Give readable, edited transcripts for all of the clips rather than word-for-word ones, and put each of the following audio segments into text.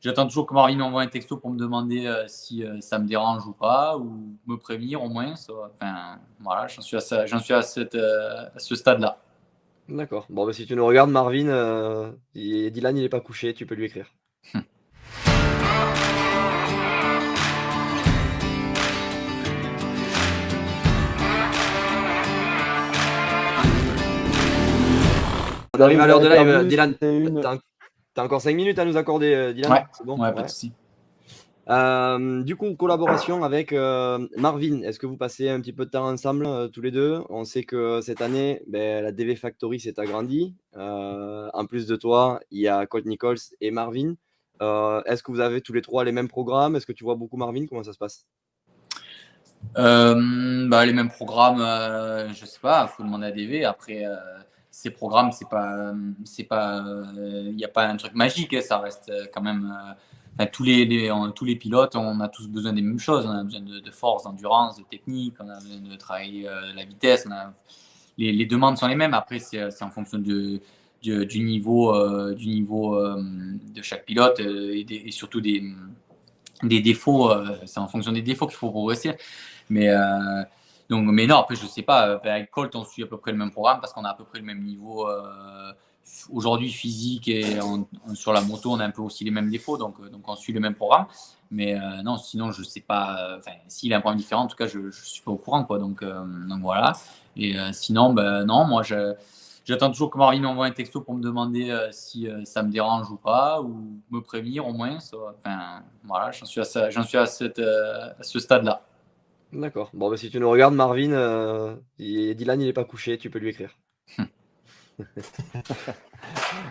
j'attends toujours que Marvin m'envoie un texto pour me demander si ça me dérange ou pas, ou me prévenir au moins. Enfin, voilà, j'en suis à ce stade-là. D'accord. Bon, bah, si tu nous regardes, Marvin, Dylan, il est pas couché, tu peux lui écrire. On arrive à l'heure de J'avais live, perdu, Dylan. c'était une. T'as encore 5 minutes à nous accorder, Dylan? Ouais, C'est bon? ouais, pas de Ouais. souci. Du coup, collaboration avec Marvin. Est-ce que vous passez un petit peu de temps ensemble tous les deux? On sait que cette année, ben, la DV Factory s'est agrandie. En plus de toi, il y a Colt Nichols et Marvin. Est-ce que vous avez tous les trois les mêmes programmes? Est-ce que tu vois beaucoup Marvin? Comment ça se passe? Les mêmes programmes, je sais pas, faut demander à DV. Après, ces programmes, il n'y a pas un truc magique, hein, ça reste quand même. Enfin, tous les pilotes, on a tous besoin des mêmes choses. On a besoin de force, d'endurance, de technique, on a besoin de travailler la vitesse. Les demandes sont les mêmes. Après, c'est en fonction du niveau, de chaque pilote et surtout des défauts. C'est en fonction des défauts qu'il faut progresser. Mais, mais non, après, je sais pas. Avec Colt, on suit à peu près le même programme parce qu'on a à peu près le même niveau aujourd'hui physique et sur la moto, on a un peu aussi les mêmes défauts. Donc on suit le même programme. Mais non, sinon, je sais pas. Enfin, s'il a un programme différent, en tout cas, je ne suis pas au courant. Quoi. Donc voilà. Et sinon, non, moi, j'attends toujours que Marvin m'envoie un texto pour me demander si ça me dérange ou pas, ou me prévenir au moins. Enfin, voilà, j'en suis à ce stade-là. D'accord. Bon, bah, si tu nous regardes, Marvin, Dylan, il est pas couché, tu peux lui écrire.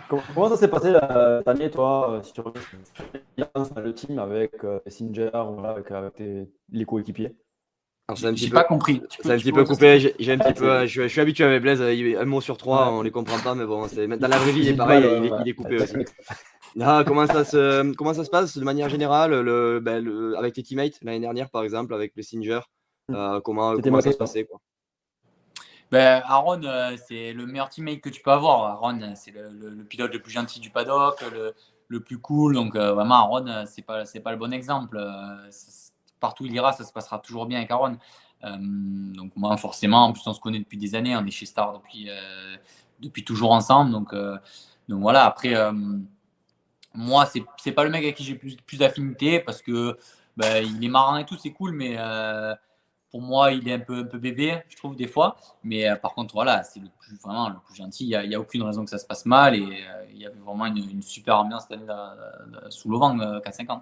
Comment ça s'est passé cette année, toi, si tu regardes le team avec Messenger, voilà, avec les coéquipiers? Alors, J'ai pas compris. c'est un Tu petit peux peu redire, s'il te coupé. plaît? J'ai un petit peu, je suis habitué avec Blaise. Un mot sur trois, Ouais, on les comprend pas, mais bon, dans la vraie vie, il est j'ai du mal, pareil. ouais. Il est coupé aussi. T'inquiète. Ah, comment ça se passe de manière générale, avec tes teammates l'année dernière, par exemple, avec le Singer, C'était comment ma ça se question. passait, quoi. Aaron, c'est le meilleur teammate que tu peux avoir. Aaron, c'est le pilote le plus gentil du paddock, le plus cool. Donc vraiment, Aaron, c'est pas le bon exemple. Partout où il ira, ça se passera toujours bien avec Aaron. Donc moi, forcément, en plus, on se connaît depuis des années. On est chez Star depuis toujours ensemble. Donc voilà. Après, moi, c'est pas le mec avec qui j'ai plus d'affinité parce que il est marrant et tout, c'est cool, mais pour moi, il est un peu bébé, je trouve, des fois. Mais par contre, voilà, c'est vraiment le plus gentil. Il y a aucune raison que ça se passe mal et il y avait vraiment une super ambiance cette année sous l'auvent 4-5 ans.